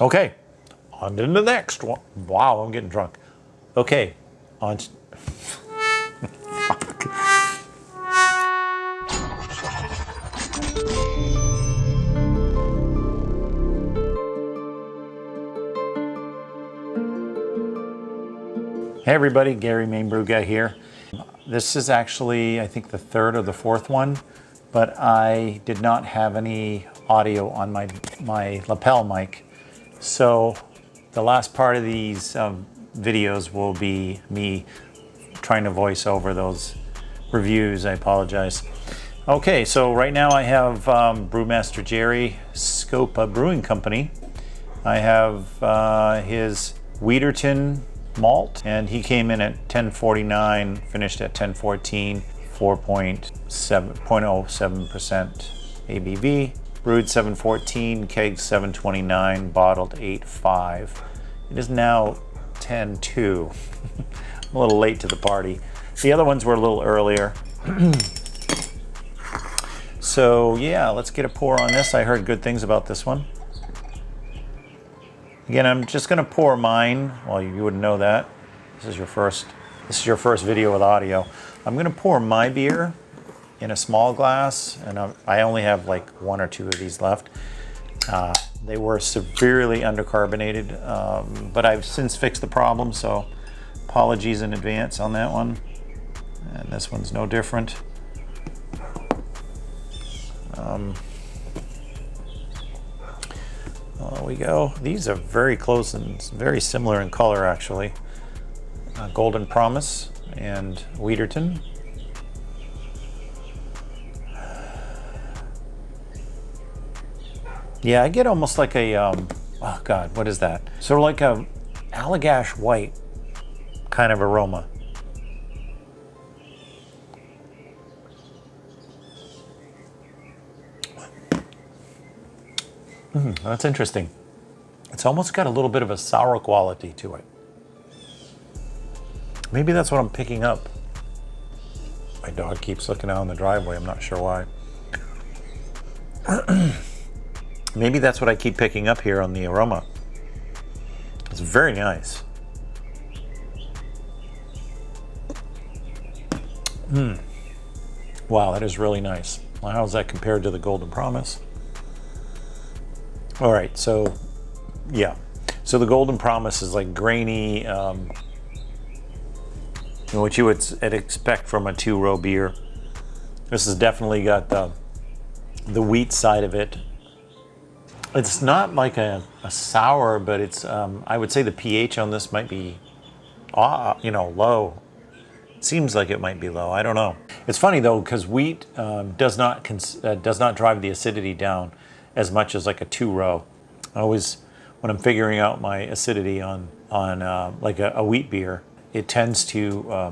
Okay, on to the next one. Wow, I'm getting drunk. Okay, on. Hey everybody, Gary, Main Brew Guy here. This is actually, I think, the third or the fourth one, but I did not have any audio on my lapel mic. So the last part of these videos will be me trying to voice over those reviews. I apologize. Okay, so right now I have Brewmaster Jerry Scopa Brewing Company. I have his Wheaterton malt, and he came in at 1049, finished at 1014, 4.07% ABV, brewed 714, kegged 729, bottled 8.5. It is now 10.2. I'm a little late to the party. The other ones were a little earlier. So yeah, let's get a pour on this. I heard good things about this one. Again, I'm just going to pour mine. Well, you wouldn't know that. This is your first video with audio. I'm going to pour my beer in a small glass, and I only have like one or two of these left. They were severely undercarbonated, but I've since fixed the problem, so apologies in advance on that one. And this one's no different. There we go. These are very close and very similar in color, actually. Golden Promise and Wheaterton. Yeah, I get almost like a, oh God, what is that? Sort of like a Allagash white kind of aroma. That's interesting. It's almost got a little bit of a sour quality to it. Maybe that's what I'm picking up. My dog keeps looking out in the driveway. I'm not sure why. Maybe that's what I keep picking up here on the aroma. It's very nice. Wow, that is really nice. Well, how's that compared to the Golden Promise? All right, so yeah. So the Golden Promise is like grainy, what you would expect from a two-row beer. This has definitely got the wheat side of it. It's not like a sour, but it's I would say the pH on this might be low. It seems like it might be low. I don't know. It's funny though, because wheat does not drive the acidity down as much as like a two-row. I always, when I'm figuring out my acidity on like a wheat beer, it tends to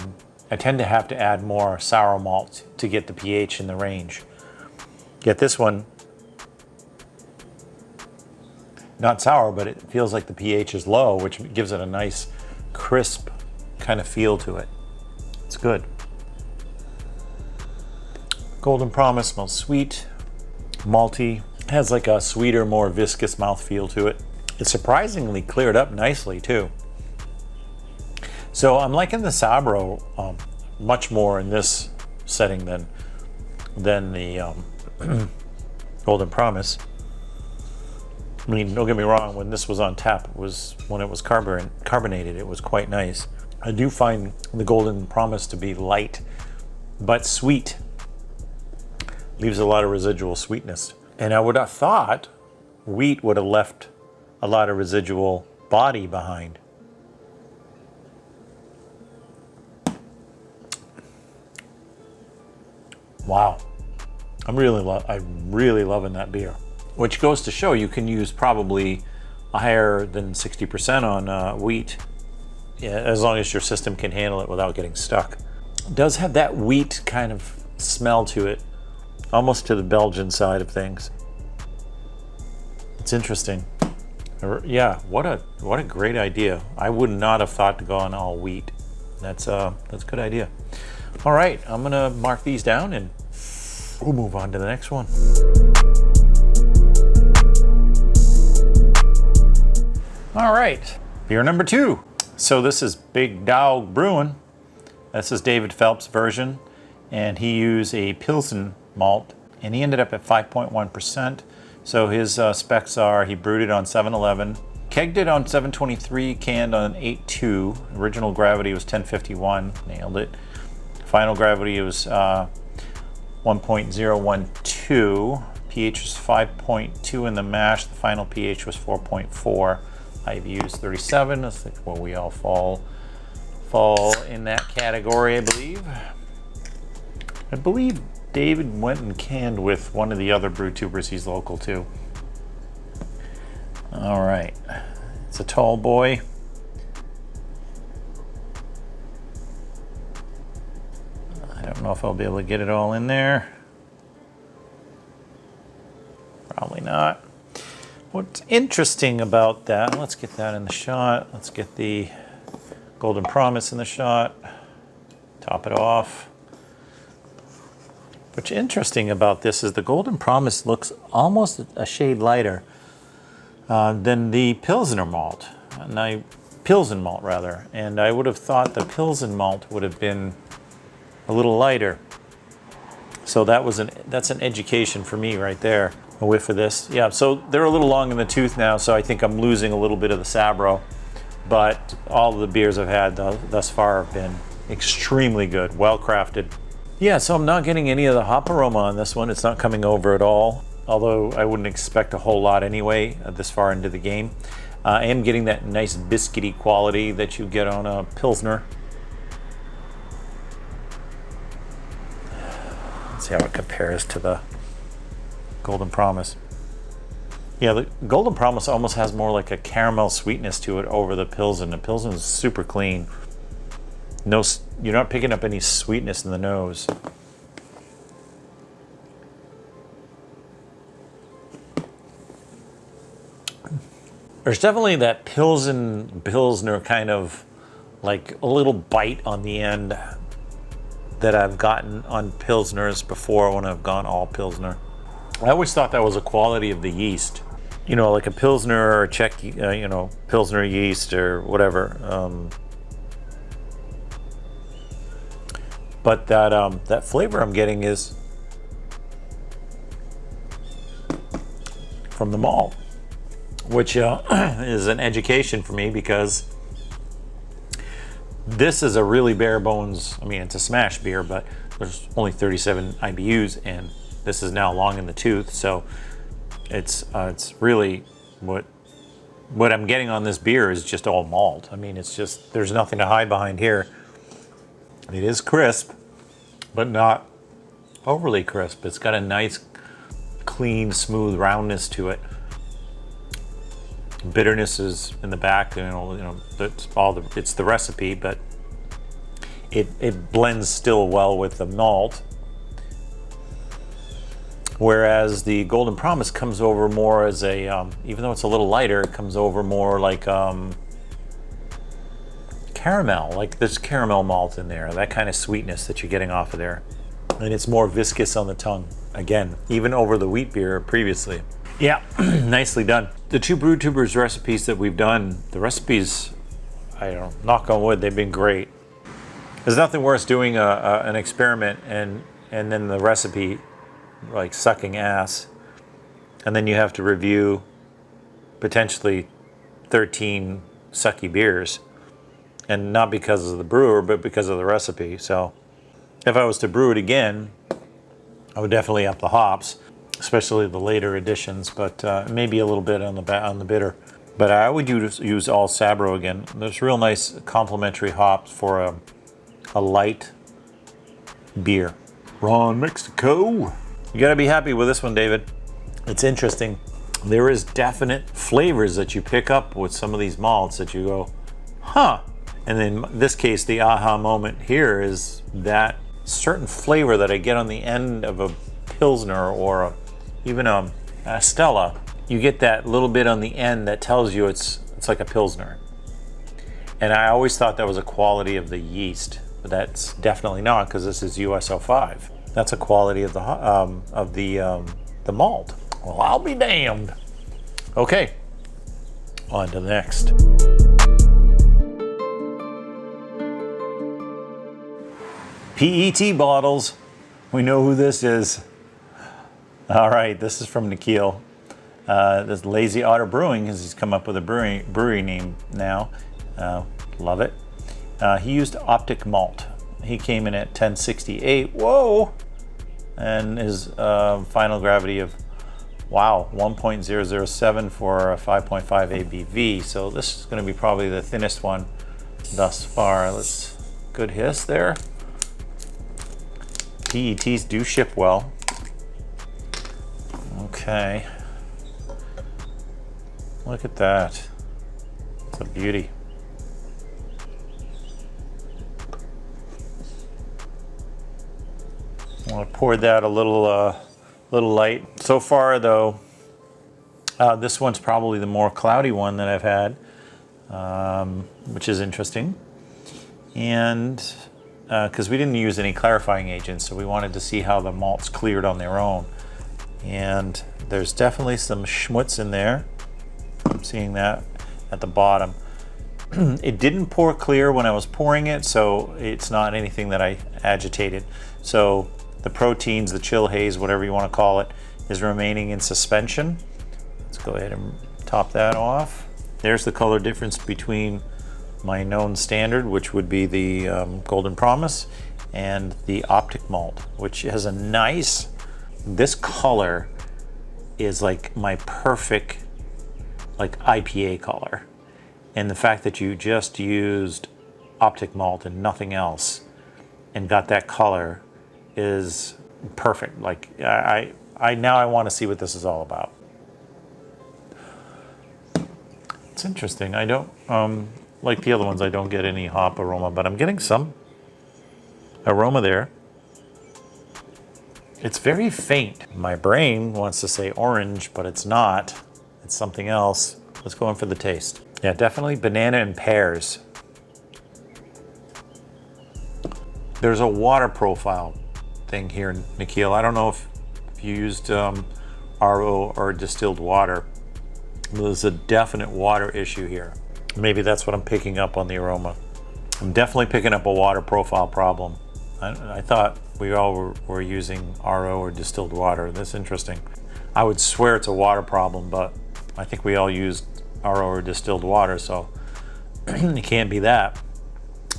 I tend to have to add more sour malt to get the pH in the range. Get this one, not sour, but it feels like the pH is low, which gives it a nice crisp kind of feel to it. It's good. Golden Promise smells sweet, malty, has like a sweeter, more viscous mouthfeel to it. It's surprisingly cleared up nicely too. So I'm liking the Sabro much more in this setting than the Golden Promise. I mean, don't get me wrong, when this was on tap, when it was carbonated, it was quite nice. I do find the Golden Promise to be light, but sweet. Leaves a lot of residual sweetness. And I would have thought wheat would have left a lot of residual body behind. Wow, I'm really loving that beer. Which goes to show you can use probably a higher than 60% on wheat, as long as your system can handle it without getting stuck. It does have that wheat kind of smell to it, almost to the Belgian side of things. It's interesting. Yeah, what a great idea. I would not have thought to go on all wheat. That's a good idea. All right, I'm gonna mark these down and we'll move on to the next one. All right, beer number 2. So this is Big Dawg Brewing. This is David Phelps' version, and he used a Pilsen Malt, and he ended up at 5.1%. So his specs are, he brewed it on 711, kegged it on 723, canned on 8.2. Original gravity was 1051, nailed it. Final gravity was 1.012. pH was 5.2 in the mash. The final pH was 4.4. IBUs 37. That's where we all fall in that category, I believe. I believe David went and canned with one of the other Brewtubers he's local to. All right, it's a tall boy. I don't know if I'll be able to get it all in there. Probably not. What's interesting about that, let's get that in the shot. Let's get the Golden Promise in the shot. Top it off. What's interesting about this is the Golden Promise looks almost a shade lighter than the Pilsner Malt. Pilsen Malt rather. And I would have thought the Pilsen Malt would have been a little lighter. So that's an education for me right there. A whiff of this. Yeah, so they're a little long in the tooth now, so I think I'm losing a little bit of the Sabro. But all of the beers I've had thus far have been extremely good, well crafted. Yeah, so I'm not getting any of the hop aroma on this one. It's not coming over at all, although I wouldn't expect a whole lot anyway this far into the game. I am getting that nice biscuity quality that you get on a Pilsner. Let's see how it compares to the Golden Promise. Yeah, the Golden Promise almost has more like a caramel sweetness to it over the Pilsen. The Pilsen is super clean. No, you're not picking up any sweetness in the nose. There's definitely that Pilsner kind of like a little bite on the end that I've gotten on Pilsners before when I've gone all Pilsner. I always thought that was a quality of the yeast. You know, like a Pilsner or a Czech, Pilsner yeast or whatever. But that flavor I'm getting is from the malt, which is an education for me because this is a really bare bones, I mean, it's a smash beer, but there's only 37 IBUs and this is now long in the tooth, so it's really what I'm getting on this beer is just all malt. I mean, it's just, there's nothing to hide behind here. It is crisp, but not overly crisp. It's got a nice, clean, smooth roundness to it. Bitterness is in the back, it's the recipe, but it blends still well with the malt. Whereas the Golden Promise comes over more as a, even though it's a little lighter, it comes over more like caramel, like there's caramel malt in there, that kind of sweetness that you're getting off of there. And it's more viscous on the tongue, again, even over the wheat beer previously. Yeah, nicely done. The two Brewtubers recipes that we've done, the recipes, I don't know, knock on wood, they've been great. There's nothing worse doing an experiment and then the recipe like sucking ass, and then you have to review potentially 13 sucky beers, and not because of the brewer but because of the recipe. So if I was to brew it again, I would definitely up the hops, especially the later editions, but maybe a little bit on the bitter. But I would use all Sabro again. There's real nice complementary hops for a light beer. Ron, Mexico. You gotta be happy with this one, David. It's interesting. There is definite flavors that you pick up with some of these malts that you go, huh. And in this case, the aha moment here is that certain flavor that I get on the end of a Pilsner or even a Stella. You get that little bit on the end that tells you it's like a Pilsner. And I always thought that was a quality of the yeast, but that's definitely not, because this is US-05. That's a quality of the malt. Well, I'll be damned. Okay, On to the next. PET bottles. We know who this is. All right, this is from Nikhil. This Lazy Otter Brewing, as he's come up with a brewery name now. Love it. He used Optic Malt. He came in at 1068. Whoa! And his final gravity of, wow, 1.007 for a 5.5 ABV. So this is going to be probably the thinnest one thus far. Let's good hiss there. PETs do ship well. Okay. Look at that. It's a beauty. I poured that a little light. So far though, this one's probably the more cloudy one that I've had, which is interesting. And because we didn't use any clarifying agents, so we wanted to see how the malts cleared on their own. And there's definitely some schmutz in there. I'm seeing that at the bottom. It didn't pour clear when I was pouring it, so it's not anything that I agitated. So the proteins, the chill haze, whatever you want to call it, is remaining in suspension. Let's go ahead and top that off. There's the color difference between my known standard, which would be the Golden Promise, and the Optic Malt, which has a nice, this color is like my perfect like IPA color. And the fact that you just used Optic Malt and nothing else and got that color is perfect. Like I now I want to see what this is all about. It's interesting. I don't like the other ones, I don't get any hop aroma, but I'm getting some aroma there. It's very faint. My brain wants to say orange, but it's not. It's something else. Let's go in for the taste. Yeah, definitely banana and pears. There's a water profile thing here, Nikhil. I don't know if you used RO or distilled water. There's a definite water issue here. Maybe that's what I'm picking up on the aroma. I'm definitely picking up a water profile problem. I thought we all were using RO or distilled water. That's interesting. I would swear it's a water problem, but I think we all used RO or distilled water, so it can't be that.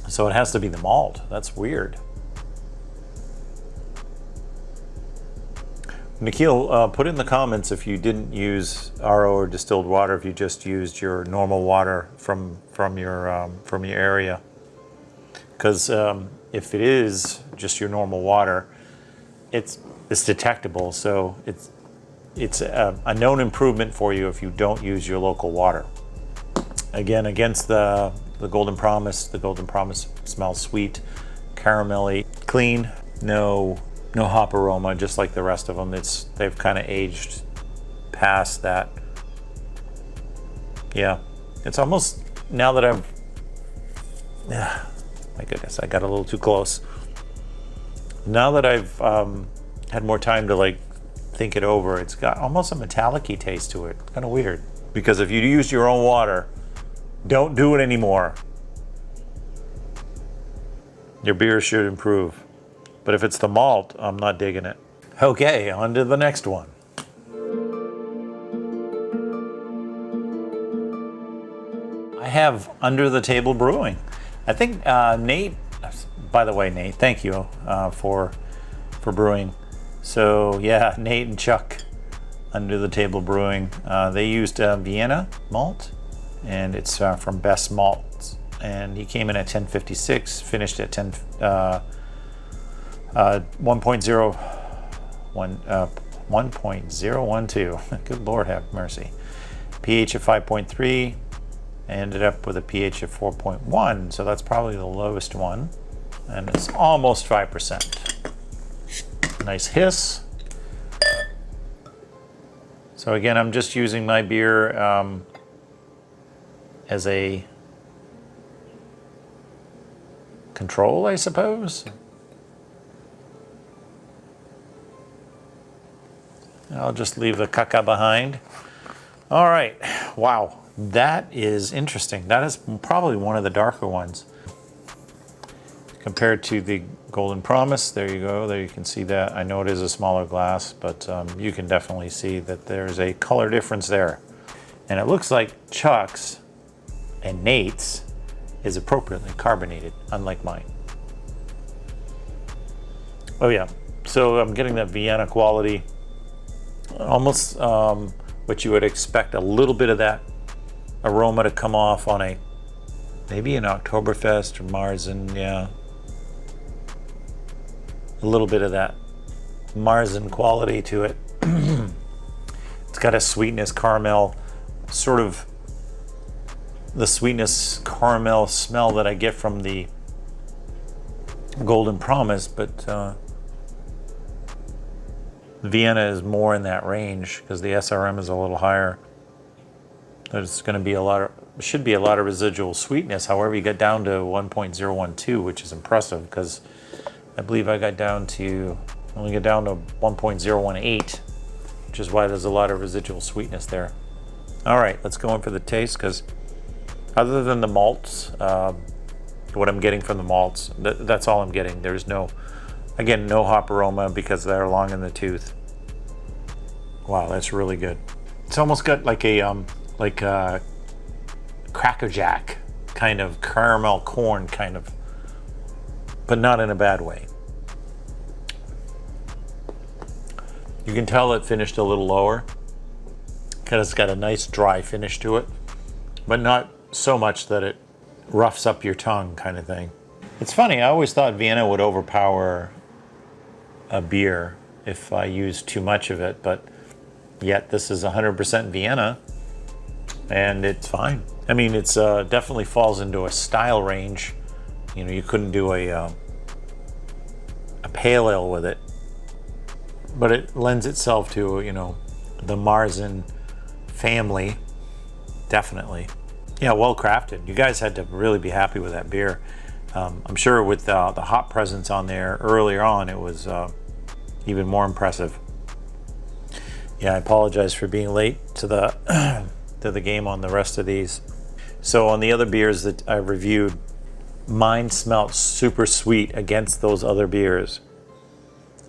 So it has to be the malt. That's weird. Nikhil, put in the comments if you didn't use RO or distilled water, if you just used your normal water from your area. Because if it is just your normal water, it's detectable. So it's a known improvement for you if you don't use your local water. Again, against the Golden Promise. The Golden Promise smells sweet, caramelly, clean, no hop aroma, just like the rest of them. They've kind of aged past that. Yeah, it's almost, now that I've, my goodness, I got a little too close. Now that I've had more time to like think it over, it's got almost a metallic-y taste to it. It's kind of weird. Because if you use your own water, don't do it anymore. Your beer should improve. But if it's the malt, I'm not digging it. Okay, on to the next one. I have Under the Table Brewing. I think Nate, by the way, Nate, thank you for brewing. So yeah, Nate and Chuck, Under the Table Brewing. They used Vienna Malt, and it's from Best Malts. And he came in at 1056, finished at 1.012. Good Lord have mercy. pH of 5.3. I ended up with a pH of 4.1, so that's probably the lowest one. And it's almost 5%. Nice hiss. So again, I'm just using my beer as a control, I suppose. I'll just leave the caca behind. All right, wow. That is interesting. That is probably one of the darker ones. Compared to the Golden Promise, there you go. There you can see that. I know it is a smaller glass, but you can definitely see that there's a color difference there. And it looks like Chuck's and Nate's is appropriately carbonated, unlike mine. Oh yeah, so I'm getting that Vienna quality. Almost what you would expect, a little bit of that aroma to come off on a, maybe an Oktoberfest or Marzen, yeah. A little bit of that Marzen quality to it. It's got a sweetness, caramel, sort of the sweetness caramel smell that I get from the Golden Promise, but Vienna is more in that range because the SRM is a little higher. There's going to be a lot of, should be a lot of residual sweetness. However, you get down to 1.012, which is impressive because I believe I got down to, only get down to 1.018, which is why there's a lot of residual sweetness there. All right, let's go in for the taste, because other than the malts, what I'm getting from the malts, that's all I'm getting. There's no, again, no hop aroma because they're long in the tooth. Wow, that's really good. It's almost got like a Cracker Jack kind of caramel corn kind of, but not in a bad way. You can tell it finished a little lower because it's got a nice dry finish to it, but not so much that it roughs up your tongue kind of thing. It's funny, I always thought Vienna would overpower a beer if I used too much of it, but yet this is 100% Vienna and it's fine. I mean, it's definitely falls into a style range. You know, you couldn't do a pale ale with it, but it lends itself to, you know, the Marzen family, definitely. Yeah, well crafted. You guys had to really be happy with that beer. I'm sure with the hop presence on there earlier on, it was even more impressive. Yeah, I apologize for being late to the to the game on the rest of these. So on the other beers that I reviewed, mine smelled super sweet against those other beers.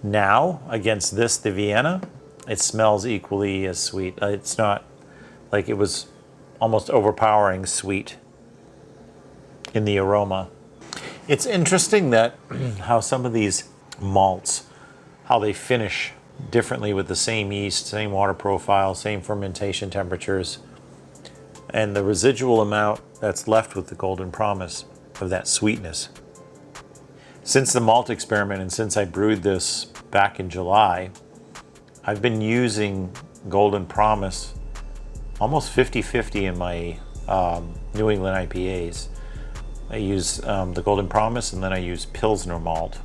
Now, against this, the Vienna, it smells equally as sweet. It's not like it was almost overpowering sweet in the aroma. It's interesting that how some of these malts, how they finish differently with the same yeast, same water profile, same fermentation temperatures, and the residual amount that's left with the Golden Promise of that sweetness. Since the malt experiment and since I brewed this back in July, I've been using Golden Promise almost 50-50 in my New England IPAs. I use the Golden Promise and then I use Pilsner Malt.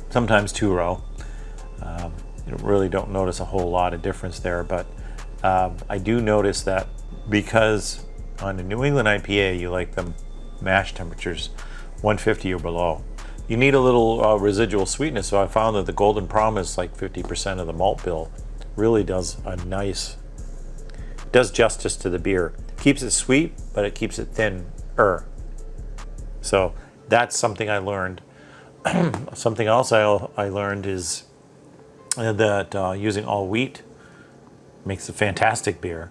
Sometimes two-row. You really don't notice a whole lot of difference there, but I do notice that because on a New England IPA, you like them mash temperatures 150 or below. You need a little residual sweetness, so I found that the Golden Promise, like 50% of the malt bill, really does a nice, does justice to the beer. Keeps it sweet, but it keeps it thinner. So that's something I learned. Something else I learned is that using all wheat makes a fantastic beer,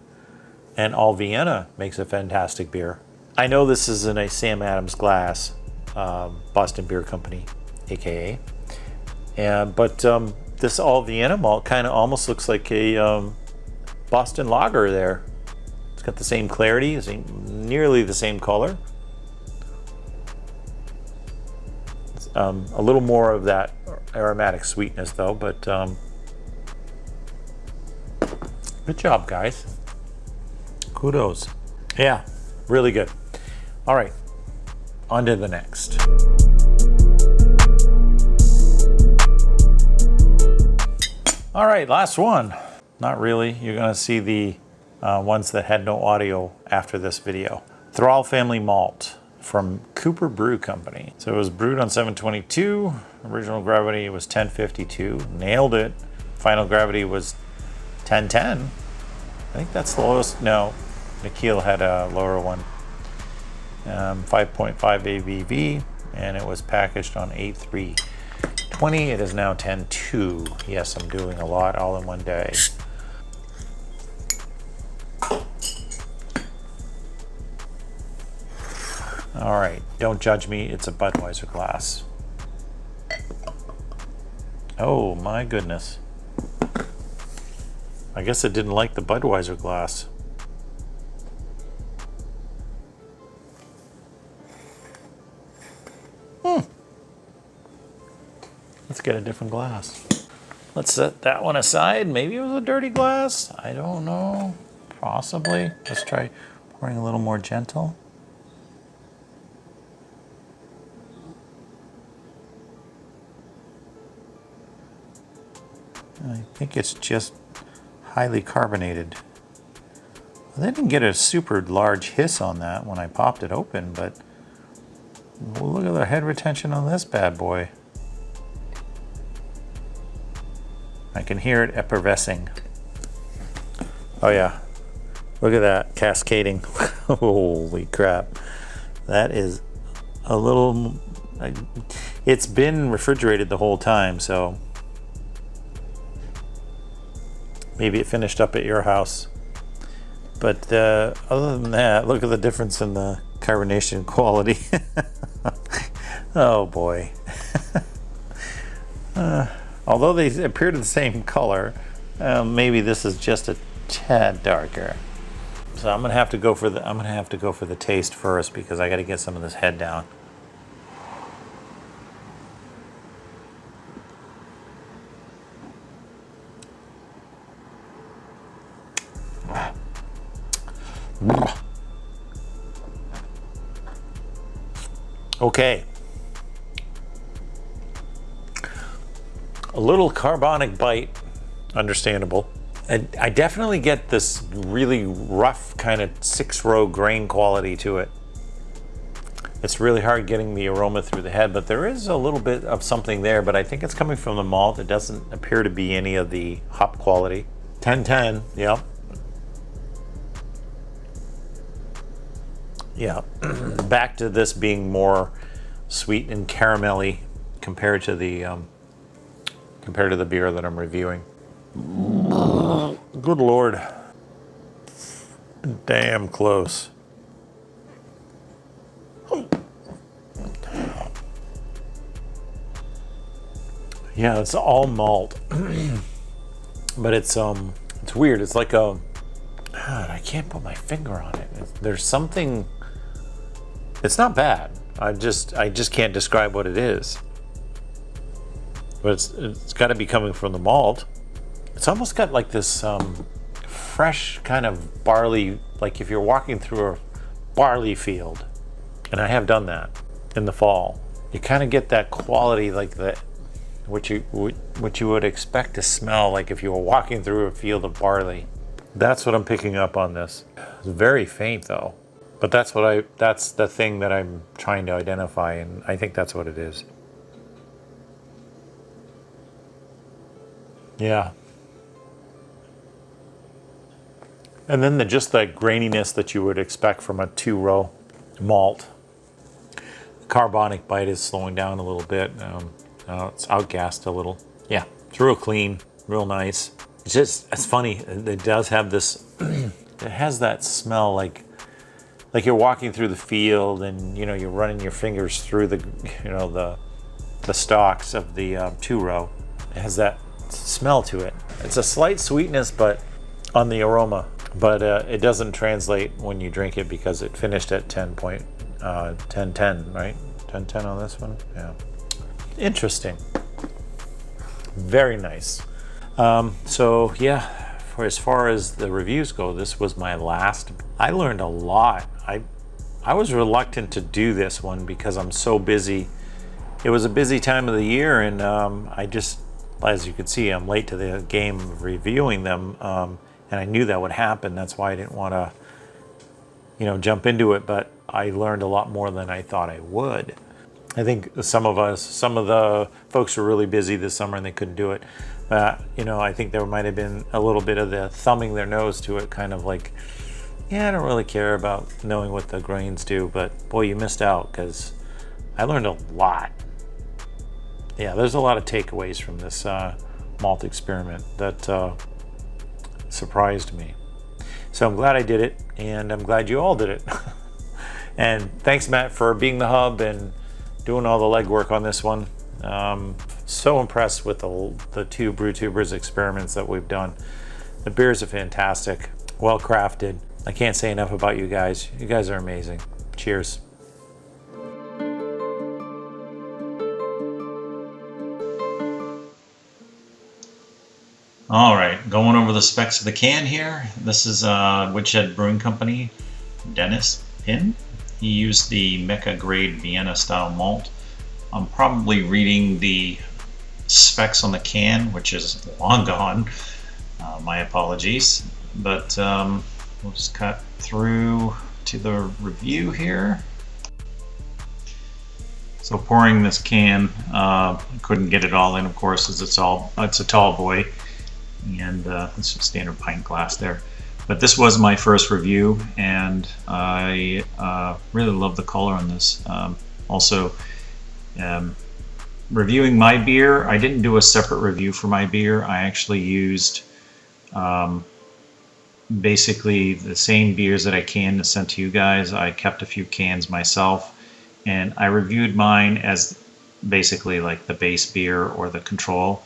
and all Vienna makes a fantastic beer. I know this is in a Sam Adams glass, Boston Beer Company, aka, but this all Vienna malt kind of almost looks like a Boston lager there. It's got the same clarity, nearly the same color. A little more of that aromatic sweetness though, but good job, guys. Kudos. Yeah, really good. All right, on to the next. All right, last one. Not really. You're gonna see the ones that had no audio after this video. Thrall Family Malt from Cooper Brew Company. So it was brewed on 722. Original gravity was 1052. Nailed it. Final gravity was 1010. I think that's the lowest. No, Nikhil had a lower one. 5.5 ABV, and it was packaged on 8/3/20. It is now 10/2. Yes, I'm doing a lot all in one day. All right, don't judge me. It's a Budweiser glass. Oh my goodness. I guess it didn't like the Budweiser glass. Let's get a different glass. Let's set that one aside. Maybe it was a dirty glass. I don't know. Possibly. Let's try pouring a little more gentle. I think it's just highly carbonated. Well, they didn't get a super large hiss on that when I popped it open, but look at the head retention on this bad boy. I can hear it effervescing. Oh yeah, look at that cascading. Holy crap. That is a little, it's been refrigerated the whole time, so maybe it finished up at your house. But other than that, look at the difference in the carbonation quality. Oh boy. Although they appear to the same color, maybe this is just a tad darker. So I'm gonna have to go for the taste first because I got to get some of this head down. Okay. A little carbonic bite, understandable. I definitely get this really rough kind of 6-row grain quality to it. It's really hard getting the aroma through the head, but there is a little bit of something there, but I think it's coming from the malt. It doesn't appear to be any of the hop quality. 10/10, yeah. Yeah, back to this being more sweet and caramelly compared to the beer that I'm reviewing. Good Lord. Damn close. Yeah, it's all malt. But it's weird. It's like a, God, I can't put my finger on it. There's something, it's not bad. I just can't describe what it is. But it's got to be coming from the malt. It's almost got like this fresh kind of barley, like if you're walking through a barley field, and I have done that in the fall. You kind of get that quality, like what you would expect to smell like if you were walking through a field of barley. That's what I'm picking up on this. It's very faint though, but that's the thing that I'm trying to identify, and I think that's what it is. Yeah. And then just the graininess that you would expect from a 2-row malt. Carbonic bite is slowing down a little bit. It's outgassed a little. Yeah, it's real clean, real nice. It's funny. It does have this, it has that smell like you're walking through the field and, you know, you're running your fingers through the stalks of the 2-row. It has that smell to it. It's a slight sweetness, but on the aroma, but it doesn't translate when you drink it because it finished at 10/10, right? 10/10 on this one. Yeah, interesting. Very nice. So yeah, for as far as the reviews go, this was my last. I learned a lot. I was reluctant to do this one because I'm so busy. It was a busy time of the year, and I just, as you can see, I'm late to the game of reviewing them, and I knew that would happen. That's why I didn't want to, jump into it, but I learned a lot more than I thought I would. I think some of the folks were really busy this summer and they couldn't do it. You know, I think there might have been a little bit of the thumbing their nose to it, kind of like, yeah, I don't really care about knowing what the grains do, but boy, you missed out, because I learned a lot. Yeah, there's a lot of takeaways from this malt experiment that surprised me. So I'm glad I did it, and I'm glad you all did it. And thanks, Matt, for being the hub and doing all the legwork on this one. So impressed with the two Brewtubers experiments that we've done. The beers are fantastic, well crafted. I can't say enough about you guys. You guys are amazing. Cheers. All right, going over the specs of the can here. This is Woodshed Brewing Company, Dennis Pin. He used the Mecca grade Vienna style malt. I'm probably reading the specs on the can, which is long gone. My apologies. But we'll just cut through to the review here. So pouring this can, couldn't get it all in, of course, as it's a tall boy. And it's a standard pint glass there. But this was my first review, and I really love the color on this. Also, reviewing my beer, I didn't do a separate review for my beer. I actually used basically the same beers that I canned and sent to you guys. I kept a few cans myself, and I reviewed mine as basically like the base beer or the control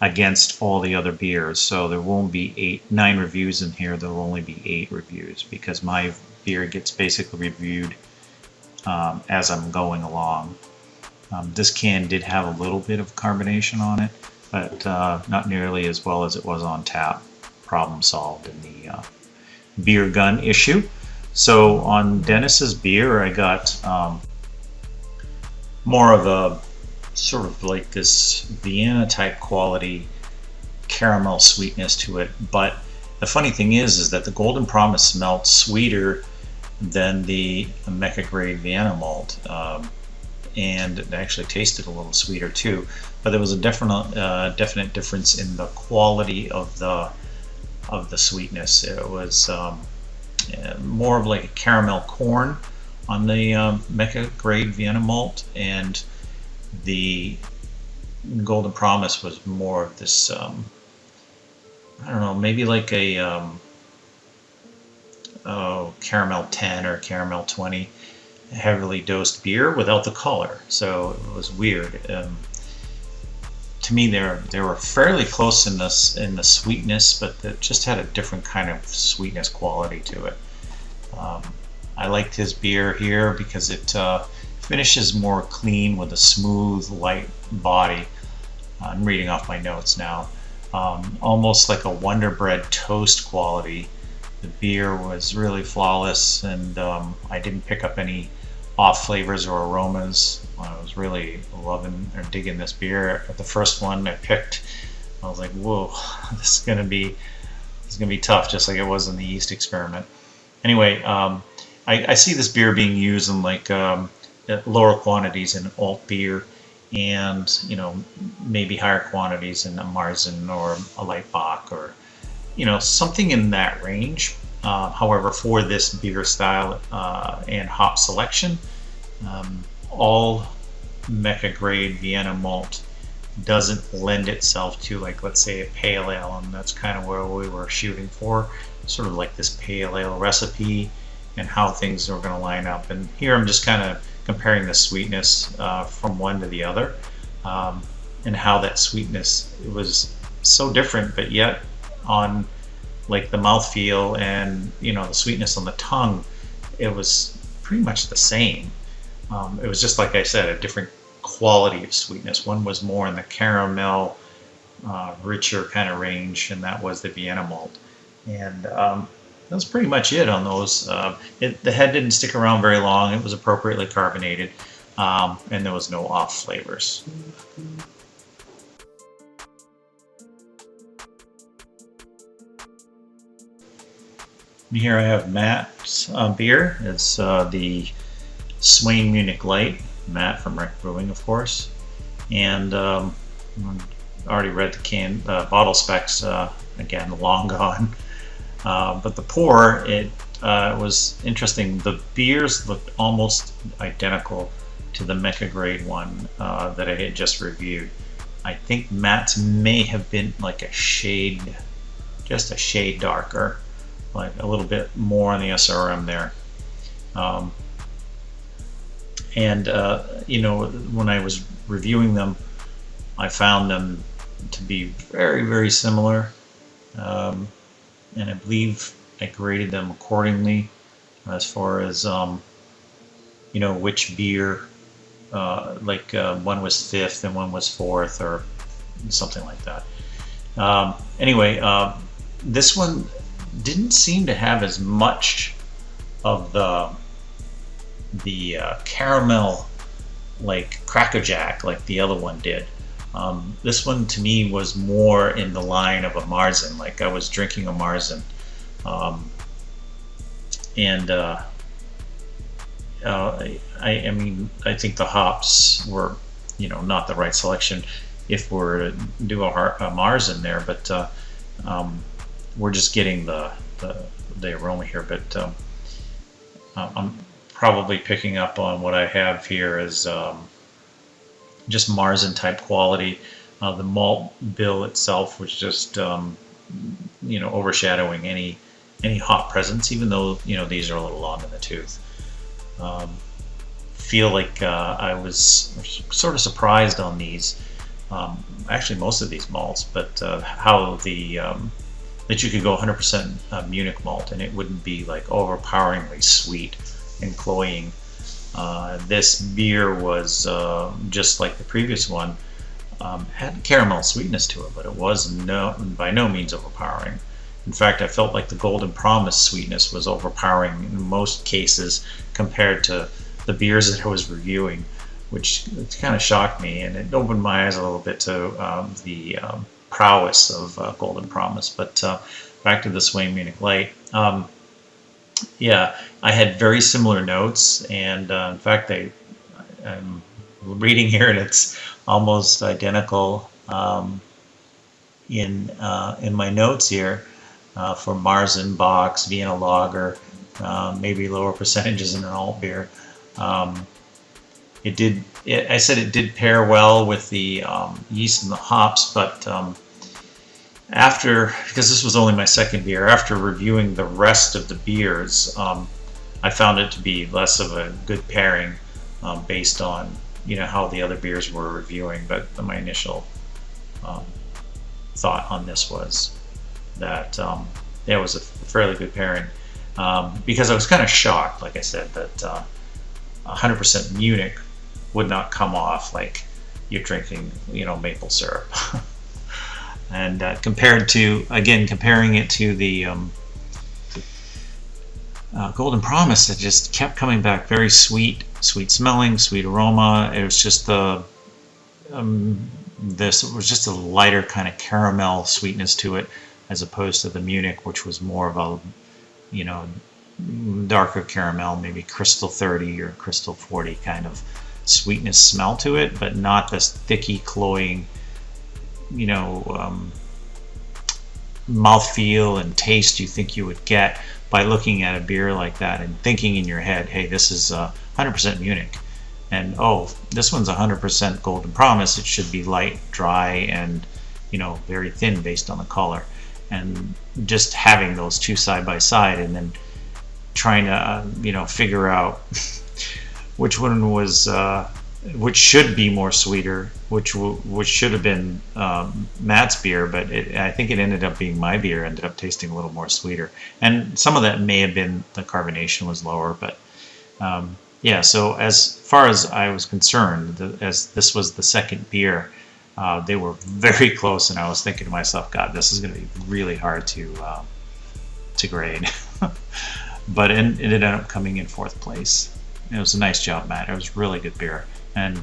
against all the other beers. So there won't be 9 reviews in here. There will only be 8 reviews, because my beer gets basically reviewed as I'm going along. This can did have a little bit of carbonation on it, but not nearly as well as it was on tap. Problem solved in the beer gun issue. So on Dennis's beer, I got more of a sort of like this Vienna type quality caramel sweetness to it. But the funny thing is that the Golden Promise smelled sweeter than the Mecca grade Vienna malt, and it actually tasted a little sweeter too. But there was a definite difference in the quality of the sweetness. It was more of like a caramel corn on the Mecca grade Vienna malt, and the Golden Promise was more of this, I don't know, maybe like a caramel 10 or caramel 20 heavily dosed beer without the color. So it was weird. To me, they were fairly close in the sweetness, but it just had a different kind of sweetness quality to it. I liked his beer here because it finishes more clean with a smooth, light body. I'm reading off my notes now. Almost like a Wonder Bread toast quality. The beer was really flawless, and I didn't pick up any off flavors or aromas. I was really loving or digging this beer. The first one I picked, I was like, whoa, this is gonna be tough, just like it was in the yeast experiment. Anyway, I see this beer being used in like at lower quantities in alt beer, and maybe higher quantities in a Marzen or a light Bock, or something in that range. However, for this beer style and hop selection, all Mecca grade Vienna malt doesn't lend itself to, like, let's say a pale ale, and that's kind of where we were shooting for, sort of like this pale ale recipe and how things are going to line up. And here I'm just kind of comparing the sweetness from one to the other, and how that sweetness, it was so different, but yet on like the mouthfeel and the sweetness on the tongue, it was pretty much the same. It was just, like I said, a different quality of sweetness. One was more in the caramel, richer kind of range, and that was the Vienna malt. And that's pretty much it on those. The head didn't stick around very long. It was appropriately carbonated, and there was no off flavors. Here I have Matt's beer. It's the Swaen Munich Light. Matt from Brewing, of course. And I'm already read the bottle specs. Again, long gone. But the pour, it was interesting. The beers looked almost identical to the Mecca grade one that I had just reviewed. I think Matt's may have been like a shade, just a shade darker, like a little bit more on the SRM there. You know, when I was reviewing them, I found them to be very, very similar. And I believe I graded them accordingly as far as, you know, which beer, one was fifth and one was fourth or something like that. Anyway, this one didn't seem to have as much of the caramel, like Cracker Jack, like the other one did. This one to me was more in the line of a Marzen, like I was drinking a Marzen. I mean, I think the hops were, you know, not the right selection if we're to do a Marzen there, but we're just getting the aroma here. But I'm probably picking up on what I have here as just Marzen type quality. The malt bill itself was just you know, overshadowing any hop presence, even though, you know, these are a little long in the tooth. Feel like I was sort of surprised on these, actually most of these malts, but how that you could go 100% Munich malt and it wouldn't be like overpoweringly sweet and cloying. This beer was just like the previous one, had caramel sweetness to it, but it was by no means overpowering. In fact, I felt like the Golden Promise sweetness was overpowering in most cases compared to the beers that I was reviewing, which kind of shocked me, and it opened my eyes a little bit to the prowess of Golden Promise. But back to the Swaen Munich Light. Yeah, I had very similar notes, and in fact, I'm reading here, and it's almost identical in my notes here for Marzen, Box, Vienna Lager, maybe lower percentages in an alt beer. I said it did pair well with the yeast and the hops, but because this was only my second beer, after reviewing the rest of the beers, I found it to be less of a good pairing based on, you know, how the other beers were reviewing. But my initial thought on this was that it was a fairly good pairing, because I was kind of shocked, like I said, that 100% Munich would not come off like you're drinking, you know, maple syrup. And comparing it to the Golden Promise, it just kept coming back very sweet smelling, sweet aroma. It was just this was just a lighter kind of caramel sweetness to it, as opposed to the Munich, which was more of a, you know, darker caramel, maybe Crystal 30 or Crystal 40 kind of sweetness smell to it, but not this thicky, cloying, you know, mouthfeel and taste you think you would get by looking at a beer like that and thinking in your head, hey, this is 100% Munich, and oh, this one's 100% Golden Promise. It should be light, dry, and, you know, very thin based on the color. And just having those two side by side, and then trying to you know, figure out which one was which should be more sweeter, which should have been Matt's beer, but I think it ended up being my beer. Ended up tasting a little more sweeter, and some of that may have been the carbonation was lower, but yeah. So as far as I was concerned, as this was the second beer, they were very close, and I was thinking to myself, God, this is going to be really hard to grade. But it ended up coming in fourth place. It was a nice job, Matt. It was really good beer, and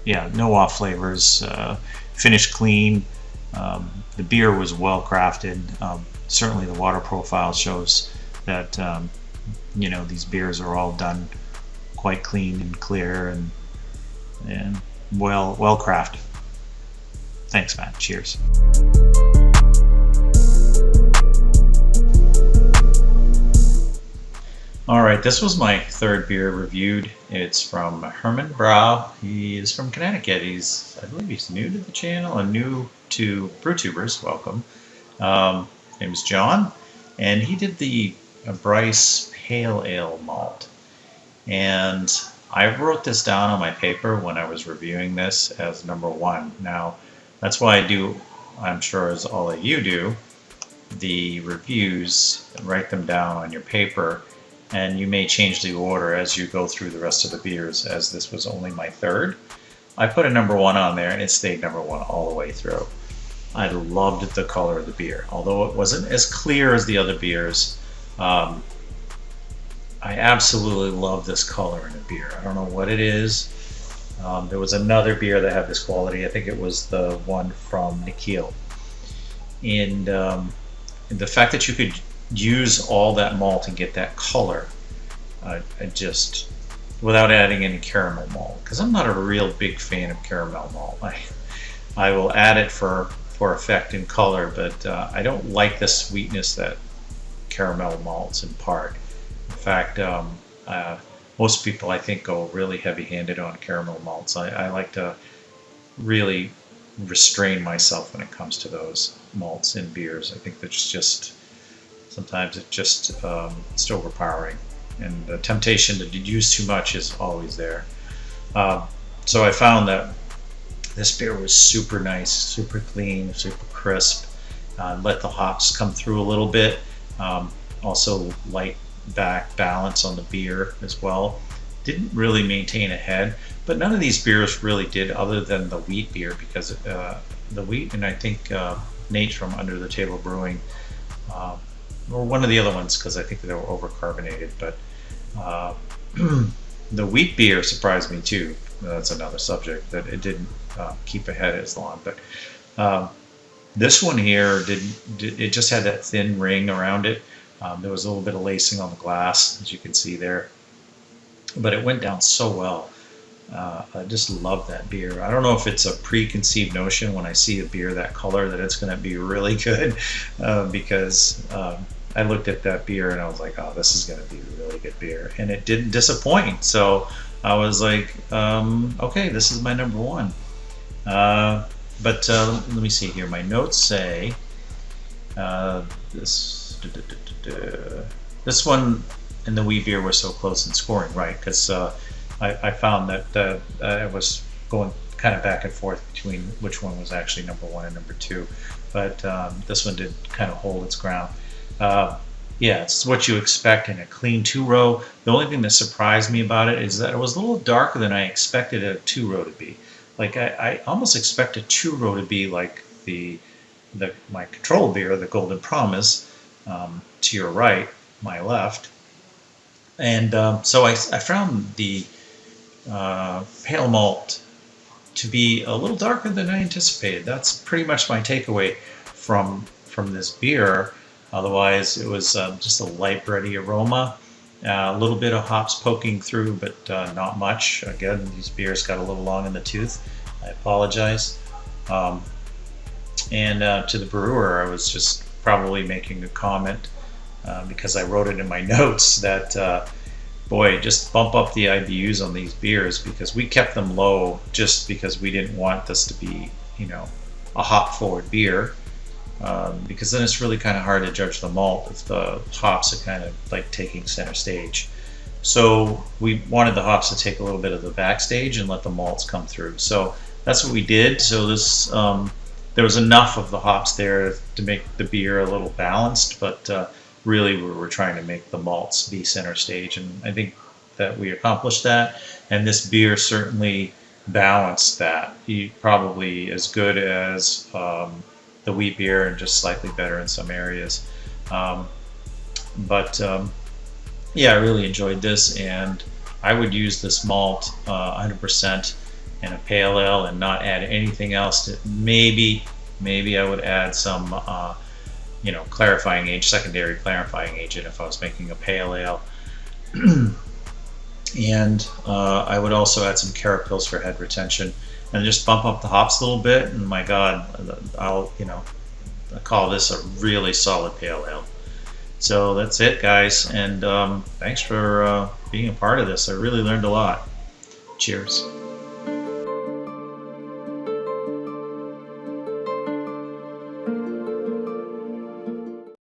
yeah, no off flavors, finished clean. The beer was well crafted. Certainly, the water profile shows that you know, these beers are all done quite clean and clear and well crafted. Thanks, Matt. Cheers. All right, this was my third beer reviewed. It's from Herrmannbrau. He is from Connecticut. I believe he's new to the channel and new to Brewtubers. Welcome. His name is John, and he did the Briess Pale Malt. And I wrote this down on my paper when I was reviewing this as number 1. Now, that's why I do, I'm sure as all of you do, the reviews, write them down on your paper, and you may change the order as you go through the rest of the beers, as this was only my third. I put a number 1 on there, and it stayed number 1 all the way through. I loved the color of the beer. Although it wasn't as clear as the other beers, I absolutely love this color in a beer. I don't know what it is. There was another beer that had this quality. I think it was the one from Nikhil. And the fact that you could use all that malt and get that color, I just, without adding any caramel malt, because I'm not a real big fan of caramel malt. I will add it for effect and color, but I don't like the sweetness that caramel malts impart. In fact, most people, I think, go really heavy-handed on caramel malts. I like to really restrain myself when it comes to those malts in beers. I think that's just sometimes it's overpowering, and the temptation to use too much is always there. So I found that this beer was super nice, super clean, super crisp. Let the hops come through a little bit. Also light back balance on the beer as well. Didn't really maintain a head, but none of these beers really did, other than the wheat beer, because the wheat, and I think Nate from Under the Table Brewing, or one of the other ones, because I think they were overcarbonated, but the wheat beer surprised me too. That's another subject, that it didn't keep ahead as long. But this one here, it just had that thin ring around it. There was a little bit of lacing on the glass, as you can see there, but it went down so well. I just love that beer. I don't know if it's a preconceived notion when I see a beer that color that it's going to be really good, because I looked at that beer and I was like, oh, this is going to be a really good beer, and it didn't disappoint. So I was like, okay, this is my number 1. But let me see here. My notes say this one and the wheat beer were so close in scoring, right? Because I found that I was going kind of back and forth between which one was actually number 1 and number 2, but this one did kind of hold its ground. Yeah, it's what you expect in a clean 2-row. The only thing that surprised me about it is that it was a little darker than I expected a 2-row to be. Like I almost expect a 2-row to be like my control beer, the Golden Promise, to your right, my left. And so I found the Pale Malt to be a little darker than I anticipated. That's pretty much my takeaway from this beer. Otherwise, it was just a light bready aroma, a little bit of hops poking through, but not much. Again, these beers got a little long in the tooth. I apologize. And to the brewer, I was just probably making a comment because I wrote it in my notes that, boy, just bump up the IBUs on these beers, because we kept them low just because we didn't want this to be, a hop-forward beer. Because then it's really kind of hard to judge the malt if the hops are kind of like taking center stage. So we wanted the hops to take a little bit of the backstage and let the malts come through. So that's what we did. So this there was enough of the hops there to make the beer a little balanced, but really we were trying to make the malts be center stage, and I think that we accomplished that. And this beer certainly balanced that. Probably as good as the wheat beer, and just slightly better in some areas. Yeah, I really enjoyed this, and I would use this malt 100% in a pale ale and not add anything else. Maybe I would add some clarifying agent, secondary clarifying agent, if I was making a pale ale. And I would also add some Carapils for head retention. and just bump up the hops a little bit, and my God, I'll, I call this a really solid pale ale. So that's it, guys, and thanks for being a part of this. I really learned a lot. Cheers.